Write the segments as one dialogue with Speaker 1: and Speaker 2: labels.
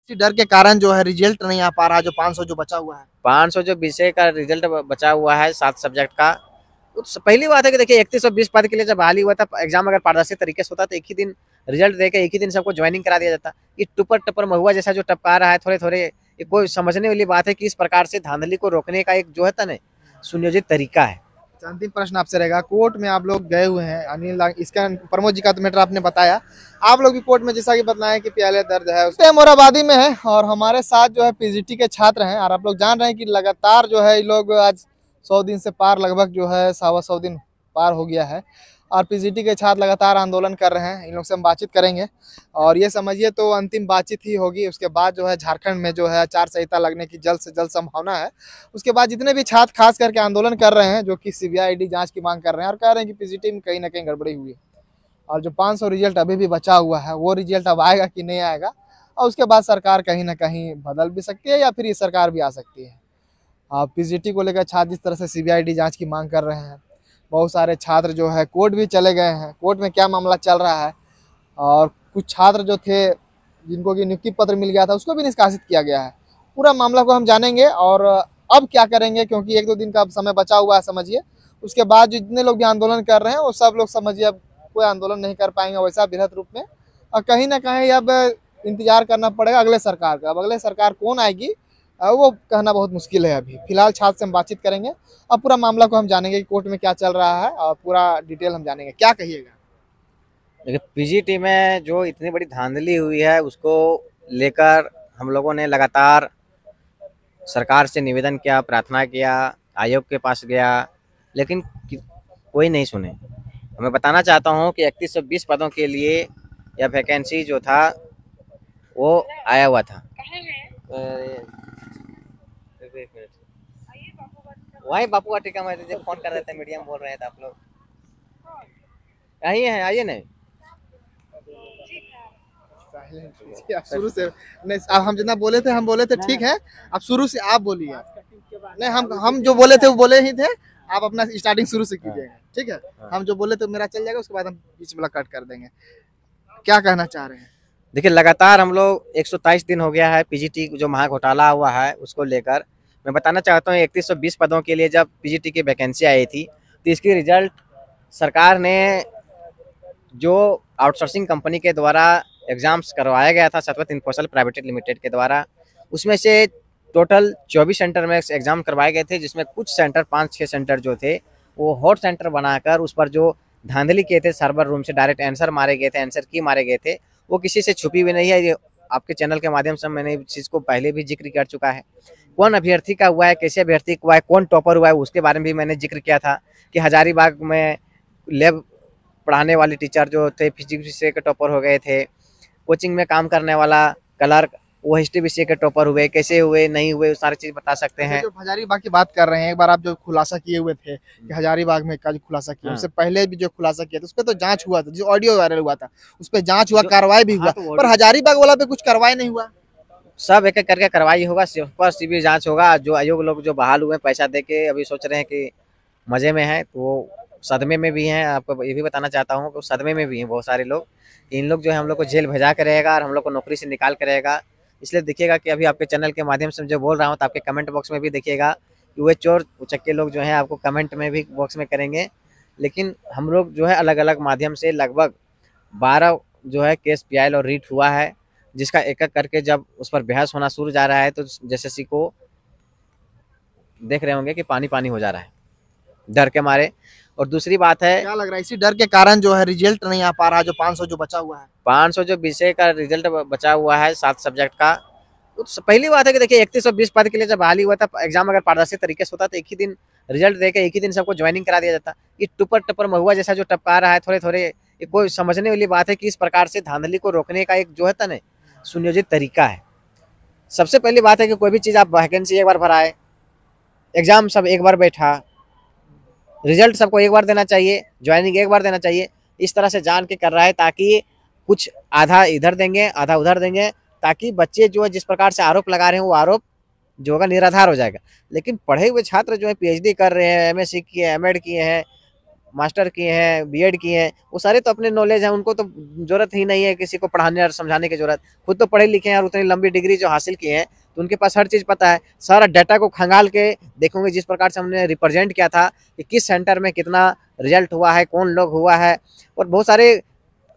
Speaker 1: इसी डर के कारण जो है रिजल्ट नहीं आ पा रहा, जो 500 जो बचा हुआ है।
Speaker 2: 500 जो विषय का रिजल्ट बचा हुआ है 7 सब्जेक्ट का। तो पहली बात है कि देखिए 3120 पद के लिए जब बहाली हुआ था, एग्जाम अगर पारदर्शी तरीके से होता तो एक ही दिन रिजल्ट देके एक ही दिन सबको ज्वाइनिंग करा दिया जाता। ये टुपर टपर महुआ जैसा जो टपका रहा है थोड़े थोड़े, ये कोई समझने वाली बात है कि इस प्रकार से धांधली को रोकने का एक जो है ना सुनियोजित तरीका है।
Speaker 1: अंतिम प्रश्न आपसे रहेगा, कोर्ट में आप लोग गए हुए हैं, इसका प्रमोद जी का तो मैटर आपने बताया, आप लोग भी कोर्ट में जैसा कि बताया कि प्याले दर्द है उसके मोराबादी में है, और हमारे साथ जो है पीजीटी के छात्र हैं, और आप लोग जान रहे हैं कि लगातार जो है ये लोग आज 100 दिन से पार, लगभग जो है 100 दिन पार हो गया है, और पीजीटी के छात्र लगातार आंदोलन कर रहे हैं। इन लोग से हम बातचीत करेंगे, और ये समझिए तो अंतिम बातचीत ही होगी। उसके बाद जो है झारखंड में जो है आचार संहिता लगने की जल्द से जल्द संभावना है। उसके बाद जितने भी छात्र खास करके आंदोलन कर रहे हैं, जो कि सीबीआई जांच की मांग कर रहे हैं और कह रहे हैं कि पीजीटी में कहीं ना कहीं गड़बड़ी हुई है, और जो 500 रिजल्ट अभी भी बचा हुआ है वो रिजल्ट अब आएगा कि नहीं आएगा, और उसके बाद सरकार कहीं ना कहीं बदल भी सकती है या फिर ये सरकार भी आ सकती है। पीजीटी को लेकर छात्र जिस तरह से सीबीआई जांच की मांग कर रहे हैं, बहुत सारे छात्र जो है कोर्ट भी चले गए हैं। कोर्ट में क्या मामला चल रहा है, और कुछ छात्र जो थे जिनको कि नियुक्ति पत्र मिल गया था उसको भी निष्कासित किया गया है। पूरा मामला को हम जानेंगे और अब क्या करेंगे, क्योंकि 1-2 दिन का अब समय बचा हुआ है समझिए। उसके बाद जितने लोग भी आंदोलन कर रहे हैं वो सब लोग समझिए अब कोई आंदोलन नहीं कर पाएंगे वैसा बृहद रूप में, और कहीं ना कहीं अब इंतजार करना पड़ेगा अगले सरकार का। अब अगले सरकार कौन आएगी वो कहना बहुत मुश्किल है। अभी फिलहाल छात्र से हम बातचीत करेंगे, अब पूरा मामला को हम जानेंगे कि कोर्ट में क्या चल रहा है, और पूरा डिटेल हम जानेंगे। क्या कहिएगा?
Speaker 2: देखिए पीजीटी में जो इतनी बड़ी धांधली हुई है उसको लेकर हम लोगों ने लगातार सरकार से निवेदन किया, प्रार्थना किया, आयोग के पास गया, लेकिन कोई नहीं सुने। मैं बताना चाहता हूं कि 3120 पदों के लिए यह वैकेंसी जो था वो आया हुआ था। वही बापू का टीका मैं जब फोन कर रहे थे मीडिया में बोल रहे थे आप लोग। यही है, आइए नहीं।
Speaker 1: आप शुरू से नहीं, अब हम जितना बोले थे हम बोले थे ठीक है, अब शुरू से आप बोलिए। नहीं, हम जो बोले थे वो बोले ही थे, आप अपना स्टार्टिंग शुरू से कीजिएगा, ठीक है? हम जो बोले तो मेरा चल जाएगा, उसके बाद हम बीच में कट कर देंगे। क्या कहना चाह रहे हैं?
Speaker 2: देखिए लगातार हम लोग 123 दिन हो गया है पीजीटी जो महा घोटाला हुआ है उसको लेकर। मैं बताना चाहता हूँ 3120 पदों के लिए जब पीजीटी की वैकेंसी आई थी तो इसकी रिजल्ट सरकार ने जो आउटसोर्सिंग कंपनी के द्वारा एग्जाम्स करवाया गया था सतवत इन्फोसल प्राइवेट लिमिटेड के द्वारा, उसमें से टोटल 24 सेंटर में एग्जाम करवाए गए थे, जिसमें कुछ सेंटर 5-6 सेंटर जो थे वो हॉट सेंटर बनाकर उस पर जो धांधली किए थे, सर्वर रूम से डायरेक्ट आंसर मारे गए थे, आंसर की मारे गए थे, वो किसी से छुपी हुई नहीं है। ये आपके चैनल के माध्यम से मैंने इस चीज़ को पहले भी जिक्र कर चुका है। कौन अभ्यर्थी का हुआ है, कैसे अभ्यर्थी का हुआ है, कौन टॉपर हुआ है, उसके बारे में भी मैंने जिक्र किया था कि हजारीबाग में लैब पढ़ाने वाले टीचर जो थे फिजिक्स विषय के टॉपर हो गए थे, कोचिंग में काम करने वाला क्लर्क वो हिस्ट्री विषय के टॉपर हुए, कैसे हुए नहीं हुए सारी चीज बता सकते हैं।
Speaker 1: जो हजारीबाग की बात कर रहे हैं, एक बार आप जो खुलासा किए हुए थे कि हजारीबाग में का जो खुलासा किया, उससे पहले भी जो खुलासा किया था उस पर तो जांच हुआ था, जो ऑडियो वायरल हुआ था उस पर जांच हुआ, कार्रवाई भी हुआ, पर हजारीबाग वाला पे कुछ कार्रवाई नहीं हुआ।
Speaker 2: सब एक एक करके कार्रवाई होगा, पर सीबीआई जांच होगा। जो आयोग लोग जो बहाल हुए पैसा दे के अभी सोच रहे हैं कि मजे में है, तो वो सदमे में भी हैं। आपको ये भी बताना चाहता हूँ कि सदमे में भी हैं बहुत सारे लोग। इन लोग जो है हम लोग को जेल भेजा करेगा और हम लोग को नौकरी से निकाल करेगा। इसलिए देखिएगा कि अभी आपके चैनल के माध्यम से जो बोल रहा हूँ तो आपके कमेंट बॉक्स में भी देखिएगा कि वे चोर उचक्के लोग जो हैं आपको कमेंट में भी बॉक्स में करेंगे। लेकिन हम लोग जो है अलग अलग माध्यम से लगभग 12 जो है केस पीआईएल और रीट हुआ है, जिसका एक एक करके जब उस पर बहस होना शुरू जा रहा है तो जैसे को देख रहे होंगे कि पानी पानी हो जा रहा है डर के मारे। और दूसरी बात है,
Speaker 1: क्या लग रहा है इसी डर के कारण जो है रिजल्ट नहीं आ पा रहा, जो 500 जो बचा हुआ है?
Speaker 2: 500 जो विषय का रिजल्ट बचा हुआ है 7 सब्जेक्ट का। तो पहली बात है कि देखिए 3120 पद के लिए जब बहाली हुआ था, एग्जाम अगर पारदर्शी तरीके से होता तो एक ही दिन रिजल्ट देके एक ही दिन सबको ज्वाइनिंग करा दिया जाता। ये टुपर टपर महुआ जैसा जो टपका रहा है थोड़े थोड़े, ये कोई समझने वाली बात है कि इस प्रकार से धांधली को रोकने का एक जो है ना सुनियोजित तरीका है। सबसे पहली बात है कि कोई भी चीज़ आप वैकेंसी एक बार भराए, एग्जाम सब एक बार बैठा, रिजल्ट सबको एक बार देना चाहिए, ज्वाइनिंग एक बार देना चाहिए। इस तरह से जान के कर रहा है ताकि कुछ आधा इधर देंगे आधा उधर देंगे, ताकि बच्चे जो है जिस प्रकार से आरोप लगा रहे हैं वो आरोप जो होगा निराधार हो जाएगा। लेकिन पढ़े हुए छात्र जो है पीएचडी कर रहे हैं, एमएससी किए, एमएड किए हैं, मास्टर किए हैं, बीएड किए हैं, वो सारे तो अपने नॉलेज है, उनको तो जरूरत ही नहीं है किसी को पढ़ाने और समझाने की जरूरत। खुद तो पढ़े लिखे हैं और उतनी लंबी डिग्री जो हासिल किए हैं, तो उनके पास हर चीज़ पता है। सारा डाटा को खंगाल के देखोगे, जिस प्रकार से हमने रिप्रेजेंट किया था कि किस सेंटर में कितना रिजल्ट हुआ है, कौन लोग हुआ है, और बहुत सारे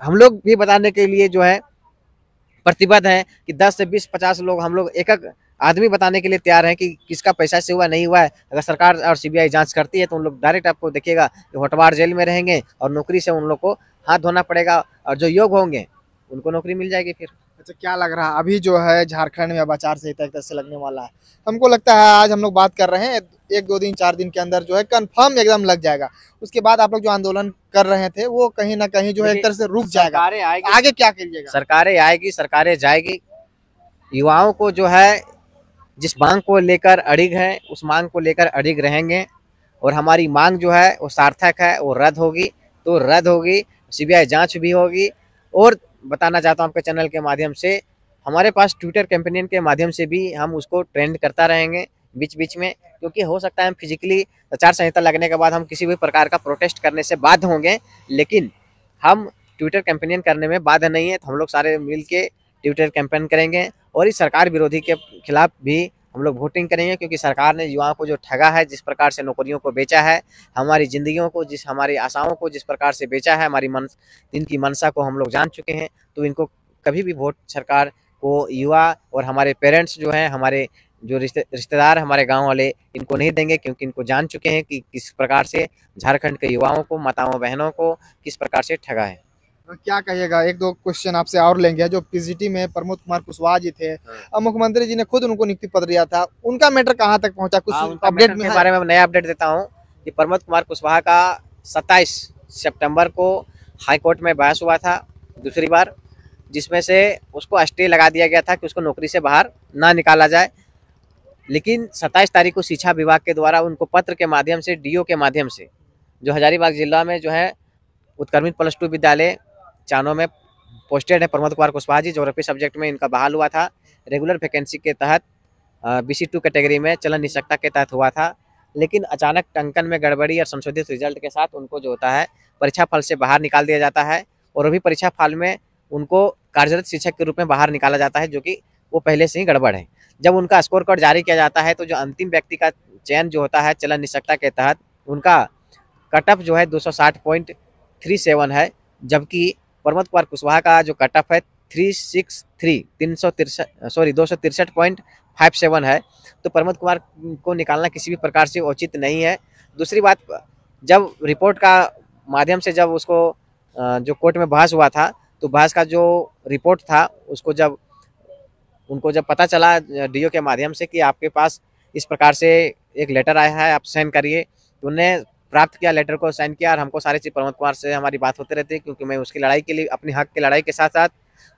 Speaker 2: हम लोग भी बताने के लिए जो है प्रतिबद्ध हैं कि 10 से 20-50 लोग हम लोग एक एक आदमी बताने के लिए तैयार हैं कि किसका पैसा से हुआ नहीं हुआ है। अगर सरकार और सीबीआई जांच करती है तो उन लोग डायरेक्ट आपको देखिएगा कि होटवार जेल में रहेंगे और नौकरी से उन लोग को हाथ धोना पड़ेगा, और जो योग्य होंगे उनको नौकरी मिल जाएगी फिर।
Speaker 1: अच्छा, क्या लग रहा है अभी जो है झारखंड में अब आचार संहिता एक तरह से लगने वाला है? हमको लगता है आज हम लोग बात कर रहे हैं, 1-2 दिन 4 दिन के अंदर जो है कंफर्म एकदम लग जाएगा। उसके बाद आप लोग जो आंदोलन कर रहे थे वो कहीं ना कहीं जो है एक तरह से रुक जाएगा।
Speaker 2: सरकारें आएगी,
Speaker 1: आगे क्या करिएगा?
Speaker 2: सरकारें आएगी, सरकारें जाएगी। युवाओं को जो है जिस मांग को लेकर अड़िग है, उस मांग को लेकर अड़िग रहेंगे, और हमारी मांग जो है वो सार्थक है, वो रद्द होगी तो रद्द होगी, सीबीआई जांच भी होगी। और बताना चाहता हूँ आपके चैनल के माध्यम से, हमारे पास ट्विटर कैंपेनियन के माध्यम से भी हम उसको ट्रेंड करता रहेंगे बीच बीच में, क्योंकि हो सकता है हम फिजिकली आचार संहिता लगने के बाद हम किसी भी प्रकार का प्रोटेस्ट करने से बाध्य होंगे, लेकिन हम ट्विटर कैंपेनियन करने में बाध्य नहीं है। तो हम लोग सारे मिल के ट्विटर कैंपेन करेंगे और इस सरकार विरोधी के खिलाफ भी हम लोग वोटिंग करेंगे, क्योंकि सरकार ने युवाओं को जो ठगा है, जिस प्रकार से नौकरियों को बेचा है, हमारी ज़िंदगियों को, हमारी आशाओं को जिस प्रकार से बेचा है, हमारी इनकी मंशा को हम लोग जान चुके हैं। तो इनको कभी भी वोट सरकार को युवा और हमारे पेरेंट्स जो हैं, हमारे जो रिश्तेदार, हमारे गाँव वाले, इनको नहीं देंगे, क्योंकि इनको जान चुके हैं कि किस प्रकार से झारखंड के युवाओं को, माताओं बहनों को किस प्रकार से ठगा है।
Speaker 1: क्या कहिएगा? 1-2 क्वेश्चन आपसे और लेंगे। जो पीजीटी में प्रमोद कुमार कुशवाहा जी थे, अब मुख्यमंत्री जी ने खुद उनको नियुक्ति पत्र दिया था, उनका मैटर कहाँ तक पहुंचा? कुछ अपडेट
Speaker 2: के बारे में नया अपडेट देता हूँ कि प्रमोद कुमार कुशवाहा का 27 सितंबर को हाई कोर्ट में बहस हुआ था दूसरी बार, जिसमें से उसको स्टे लगा दिया गया था कि उसको नौकरी से बाहर ना निकाला जाए। लेकिन 27 तारीख को शिक्षा विभाग के द्वारा उनको पत्र के माध्यम से, डीओ के माध्यम से, जो हजारीबाग जिला में जो है उत्क्रमित +2 विद्यालय चानो में पोस्टेड है प्रमोद कुमार कुशवाहा जी, ज्योग्राफी सब्जेक्ट में इनका बहाल हुआ था। रेगुलर वैकेंसी के तहत BC2 कैटेगरी में चलन निश्चयता के तहत हुआ था, लेकिन अचानक टंकन में गड़बड़ी और संशोधित रिजल्ट के साथ उनको जो होता है परीक्षा फल से बाहर निकाल दिया जाता है, और अभी परीक्षा फल में उनको कार्यरत शिक्षक के रूप में बाहर निकाला जाता है, जो कि वो पहले से ही गड़बड़ है। जब उनका स्कोर कार्ड जारी किया जाता है तो जो अंतिम व्यक्ति का चयन जो होता है चलन निश्चयता के तहत, उनका कट ऑफ जो है 260.37 है, जबकि प्रमोद कुमार कुशवाहा का जो कट ऑफ है 263.57 है। तो प्रमोद कुमार को निकालना किसी भी प्रकार से उचित नहीं है। दूसरी बात, जब रिपोर्ट का माध्यम से जब उसको जो कोर्ट में बहस हुआ था, तो बहस का जो रिपोर्ट था उसको जब उनको जब पता चला डीओ के माध्यम से कि आपके पास इस प्रकार से एक लेटर आया है, आप साइन करिए, तो उन्हें प्राप्त किया, लेटर को साइन किया। और हमको सारी चीज़ प्रमोद कुमार से हमारी बात होती रहती है, क्योंकि मैं उसकी लड़ाई के लिए, अपने हक की लड़ाई के साथ साथ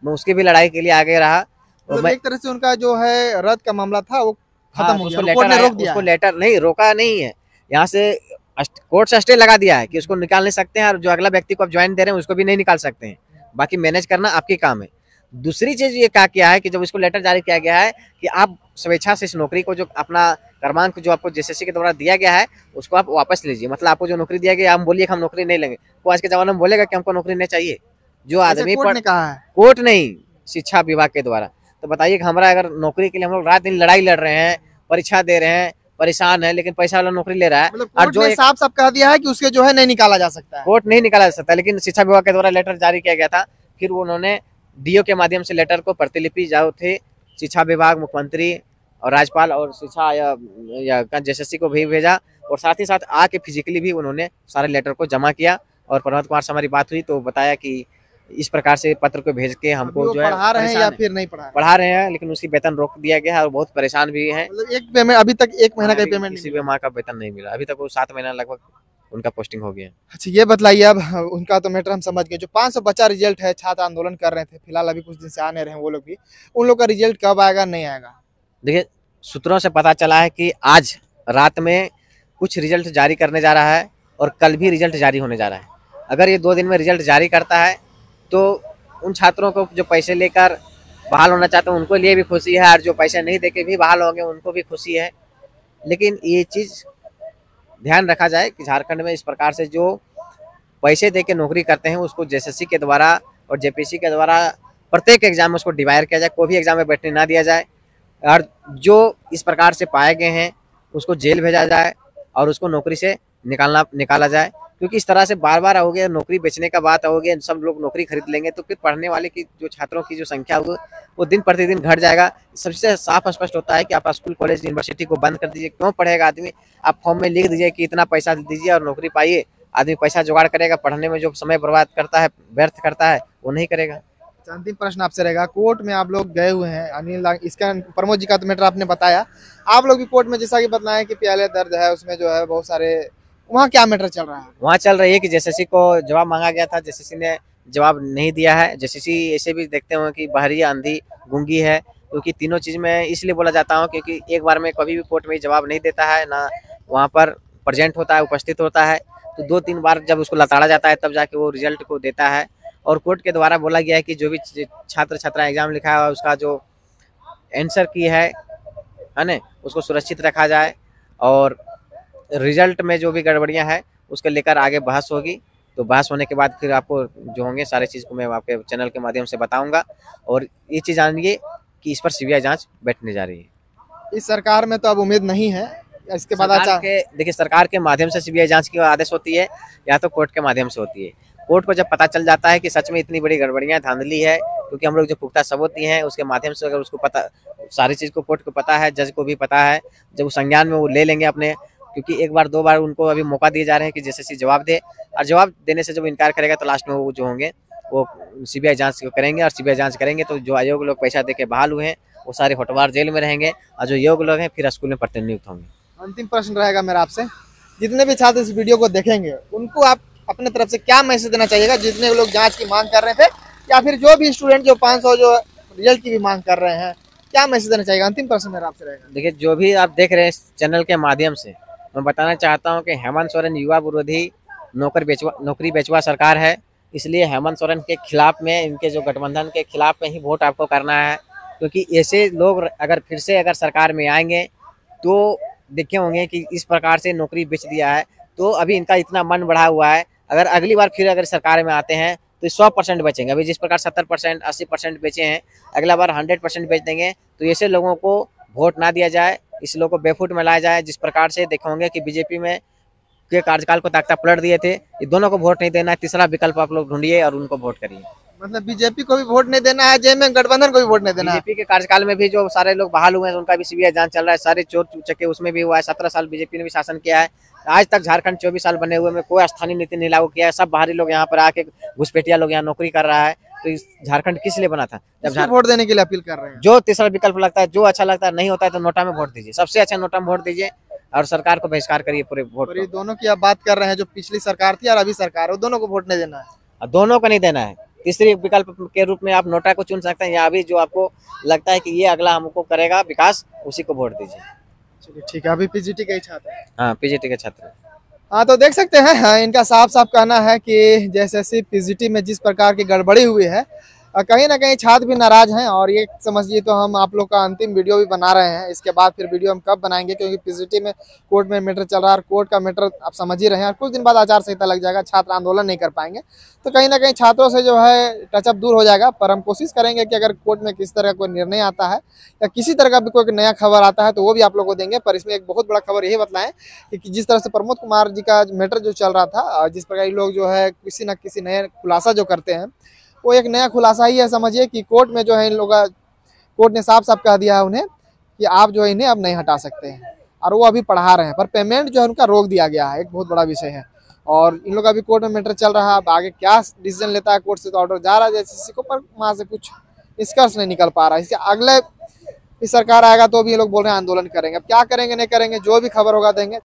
Speaker 2: मैं उसकी भी लड़ाई के लिए आगे रहा।
Speaker 1: और एक तरह से उनका जो है रद्द का मामला था वो खत्म हो गया,
Speaker 2: कोर्ट ने रोक दिया। उसको लेटर नहीं रोका नहीं है, यहाँ से कोर्ट से स्टे लगा दिया है कि उसको निकाल नहीं सकते हैं, और जो अगला व्यक्ति को आप ज्वाइन दे रहे हैं उसको भी नहीं निकाल सकते हैं। बाकी मैनेज करना आपकी काम है। दूसरी चीज ये क्या किया है कि जब इसको लेटर जारी किया गया है कि आप स्वेच्छा से इस नौकरी को, जो अपना क्रमांक जो आपको JSSC के द्वारा दिया गया है, उसको आप वापस लीजिए। मतलब आपको जो नौकरी दिया गया, हम बोलिए कि हम नौकरी नहीं लेंगे, वो आज के जमाने में बोलेगा कि हमको नौकरी नहीं चाहिए? जो आदमी
Speaker 1: कोर्ट ने कहा है,
Speaker 2: कोर्ट नहीं, शिक्षा विभाग के द्वारा। तो बताइए कि हमारा अगर नौकरी के लिए हम लोग रात दिन लड़ाई लड़ रहे हैं, परीक्षा दे रहे हैं, परेशान है, लेकिन पैसा वाला नौकरी ले रहा है,
Speaker 1: मतलब और जो साफ साफ कह दिया है कि उसके जो है नहीं निकाला जा सकता है,
Speaker 2: कोर्ट नहीं निकाला जा सकता। लेकिन शिक्षा विभाग के द्वारा लेटर जारी किया गया था, फिर उन्होंने डीओ के माध्यम से लेटर को प्रतिलिपि जो थे शिक्षा विभाग, मुख्यमंत्री और राज्यपाल और शिक्षा या JSSC को भी भेजा, और साथ ही साथ आके फिजिकली भी उन्होंने सारे लेटर को जमा किया। और प्रमोद कुमार से हमारी बात हुई तो बताया कि इस प्रकार से पत्र को भेज के हमको जो है
Speaker 1: पढ़ा रहे हैं या फिर नहीं
Speaker 2: पढ़ा रहे हैं, लेकिन उसकी वेतन रोक दिया गया है और बहुत परेशान भी है।
Speaker 1: मतलब एक पेमेंट अभी तक 1 महीना का पेमेंट,
Speaker 2: किसी भी माह का वेतन नहीं मिला अभी तक, वो 7 महीना लगभग उनका पोस्टिंग हो गया।
Speaker 1: अच्छा, ये बतलाइए, अब उनका तो मैटर हम समझ गए। जो 500 बच्चा रिजल्ट है, छात्र आंदोलन कर रहे थे, फिलहाल अभी कुछ दिन से आने रहे हैं वो लोग भी, उन लोग का रिजल्ट कब आएगा, नहीं आएगा?
Speaker 2: देखिए, सूत्रों से पता चला है कि आज रात में कुछ रिजल्ट जारी करने जा रहा है और कल भी रिजल्ट जारी होने जा रहा है। अगर ये 2 दिन में रिजल्ट जारी करता है तो उन छात्रों को जो पैसे लेकर बहाल होना चाहते हैं उनको लिए भी खुशी है, और जो पैसे नहीं देके भी बहाल होंगे उनको भी खुशी है। लेकिन ये चीज़ ध्यान रखा जाए कि झारखंड में इस प्रकार से जो पैसे दे के नौकरी करते हैं उसको जेएसएससी के द्वारा और जेपीएससी के द्वारा प्रत्येक एग्जाम में उसको डिवाइड किया जाए, कोई भी एग्जाम में बैठने ना दिया जाए, और जो इस प्रकार से पाए गए हैं उसको जेल भेजा जाए और उसको नौकरी से निकाला जाए। क्योंकि इस तरह से बार बार हो गया, नौकरी बेचने का बात हो गया, सब लोग नौकरी खरीद लेंगे तो फिर पढ़ने वाले की जो छात्रों की जो संख्या होगी वो दिन प्रतिदिन घट जाएगा। सबसे साफ स्पष्ट होता है कि आप स्कूल कॉलेज यूनिवर्सिटी को बंद कर दीजिए। क्यों पढ़ेगा आदमी? आप फॉर्म में लिख दीजिए कि इतना पैसा दीजिए और नौकरी पाइए। आदमी पैसा जुगाड़ करेगा, पढ़ने में जो समय बर्बाद करता है, व्यर्थ करता है, वो नहीं करेगा।
Speaker 1: अंतिम प्रश्न आपसे रहेगा, कोर्ट में आप लोग गए हुए हैं, इसका प्रमोद जी का तो मैटर आपने बताया, आप लोग भी कोर्ट में जैसा कि बताएं कि प्याले दर्ज है उसमें जो है बहुत सारे, वहाँ क्या मैटर चल रहा है?
Speaker 2: वहाँ चल रही है कि जेएसएससी को जवाब मांगा गया था, जेएसएससी ने जवाब नहीं दिया है। जेएसएससी ऐसे भी देखते हो कि बहरी, आंधी, गूंगी है, क्योंकि तीनों चीज़ में इसलिए बोला जाता हूँ क्योंकि एक बार में कभी भी कोर्ट में जवाब नहीं देता है, ना वहाँ पर प्रेजेंट होता है, उपस्थित होता है। तो 2-3 बार जब उसको लताड़ा जाता है तब जाके वो रिजल्ट को देता है। और कोर्ट के द्वारा बोला गया है कि जो भी छात्र छात्रा एग्जाम लिखा है उसका जो आंसर की है ना, उसको सुरक्षित रखा जाए और रिजल्ट में जो भी गड़बड़ियां हैं उसके लेकर आगे बहस होगी। तो बहस होने के बाद फिर आपको जो होंगे सारे चीज़ को मैं आपके चैनल के माध्यम से बताऊंगा। और ये चीज़ जानिए कि इस पर सीबीआई जांच बैठने जा रही है।
Speaker 1: इस सरकार में तो अब उम्मीद नहीं है, इसके बाद
Speaker 2: देखिए सरकार के माध्यम से सीबीआई जांच की आदेश होती है या तो कोर्ट के माध्यम से होती है। कोर्ट को जब पता चल जाता है कि सच में इतनी बड़ी गड़बड़ियां, धांधली है, क्योंकि हम लोग जो पुख्ता सबूत दिए हैं उसके माध्यम से अगर उसको पता, सारी चीज़ को कोर्ट को पता है, जज को भी पता है, जब वो संज्ञान में वो ले लेंगे अपने, क्योंकि एक बार 2 बार उनको अभी मौका दिए जा रहे हैं कि जेएसएससी जवाब दे, और जवाब देने से जब इनकार करेगा तो लास्ट में वो जो होंगे वो सीबीआई जांच करेंगे। और सीबीआई जांच करेंगे तो जो अयोग्य लोग पैसा दे के बहाल हुए हैं वो सारे होटवार जेल में रहेंगे और जो योग्य लोग हैं फिर स्कूल में प्रतिनियुक्त होंगे।
Speaker 1: अंतिम प्रश्न रहेगा मेरा आपसे, जितने भी छात्र इस वीडियो को देखेंगे उनको आप अपने तरफ से क्या मैसेज देना चाहिएगा? जितने लोग जांच की मांग कर रहे थे या फिर जो भी स्टूडेंट जो 500 जो रिजल्ट की भी मांग कर रहे हैं, क्या मैसेज देना चाहिएगा? अंतिम प्रश्न मेरा आपसे रहेगा।
Speaker 2: देखिए जो भी आप देख रहे हैं इस चैनल के माध्यम से, मैं बताना चाहता हूं कि हेमंत सोरेन युवा विरोधी नौकरी बेचवा सरकार है। इसलिए हेमंत सोरेन के खिलाफ में, इनके जो गठबंधन के खिलाफ में ही वोट आपको करना है, क्योंकि ऐसे लोग अगर फिर से अगर सरकार में आएंगे तो देखे होंगे कि इस प्रकार से नौकरी बेच दिया है। तो अभी इनका इतना मन बढ़ा हुआ है, अगर अगली बार फिर अगर सरकार में आते हैं तो 100% बेचेंगे। अभी जिस प्रकार 70%, 80% बेचे हैं, अगला बार 100% बेच देंगे। तो ऐसे लोगों को वोट ना दिया जाए, इस लोगों को बेफुट में लाया जाए। जिस प्रकार से देखेंगे कि बीजेपी में के कार्यकाल को ताकता पलट दिए थे, ये दोनों को वोट नहीं देना है। तीसरा विकल्प आप लोग ढूंढिए और उनको वोट करिए।
Speaker 1: मतलब बीजेपी को भी वोट नहीं देना है, जय में गठबंधन को भी वोट नहीं देना है।
Speaker 2: बीजेपी के कार्यकाल में भी जो सारे लोग बहाल हुए हैं उनका भी सीबीआई जांच चल रहा है। सारे चोर चुचक्के उसमें भी हुआ है। 17 साल बीजेपी ने भी शासन किया है। आज तक झारखंड 24 साल बने हुए में कोई स्थानीय नीति नहीं लागू किया है। सब बाहरी लोग यहाँ पर आके, घुसपैठिया लोग यहाँ नौकरी कर रहा है। तो इस झारखंड किस लिए बना था? जब
Speaker 1: वोट देने के लिए अपील कर रहे हैं।
Speaker 2: जो तीसरा विकल्प लगता है, जो अच्छा लगता है, नहीं होता है तो नोटा में वोट दीजिए। सबसे अच्छा नोटा में वोट दीजिए और सरकार को बहिष्कार करिए पूरे वोट।
Speaker 1: और ये दोनों की आप बात कर रहे हैं, जो पिछली सरकार थी और अभी सरकार है, दोनों को वोट नहीं देना है।
Speaker 2: दोनों को नहीं देना है। तीसरे विकल्प के रूप में आप नोटा को चुन सकते हैं, या अभी जो आपको लगता है कि ये अगला हमको करेगा विकास, उसी को वोट दीजिए।
Speaker 1: चलिए ठीक है। अभी पीजीटी के ही छात्र हैं।
Speaker 2: हाँ, पीजीटी के छात्र।
Speaker 1: हाँ, तो देख सकते हैं, हाँ, इनका साफ साफ कहना है कि जैसे पीजीटी में जिस प्रकार की गड़बड़ी हुई है, कहीं ना कहीं छात्र भी नाराज हैं। और ये समझिए तो हम आप लोग का अंतिम वीडियो भी बना रहे हैं। इसके बाद फिर वीडियो हम कब बनाएंगे, क्योंकि पीजीटी में कोर्ट में मैटर चल रहा है और कोर्ट का मैटर आप समझ ही रहे हैं। और कुछ दिन बाद आचार संहिता लग जाएगा, छात्र आंदोलन नहीं कर पाएंगे, तो कहीं ना कहीं छात्रों से जो है टचअप दूर हो जाएगा। पर हम कोशिश करेंगे कि अगर कोर्ट में किस तरह का कोई निर्णय आता है या किसी तरह का भी कोई नया खबर आता है तो वो भी आप लोग को देंगे। पर इसमें एक बहुत बड़ा खबर यही बताएं कि जिस तरह से प्रमोद कुमार जी का मैटर जो चल रहा था, जिस प्रकार लोग जो है किसी न किसी नए खुलासा जो करते हैं, वो एक नया खुलासा ही है। समझिए कि कोर्ट में जो है इन लोग, कोर्ट ने साफ साफ कह दिया है उन्हें कि आप जो है इन्हें अब नहीं हटा सकते हैं, और वो अभी पढ़ा रहे हैं। पर पेमेंट जो है उनका रोक दिया गया है, एक बहुत बड़ा विषय है। और इन लोग का भी कोर्ट में मैटर चल रहा है। अब आगे क्या डिसीजन जेता है कोर्ट से, तो ऑर्डर जा रहा है जेसीसी को, पर वहाँ से कुछ निष्कर्ष नहीं निकल पा रहा है। इसके अगले सरकार आएगा तो भी ये लोग बोल रहे हैं आंदोलन करेंगे। अब क्या करेंगे नहीं करेंगे, जो भी खबर होगा देंगे।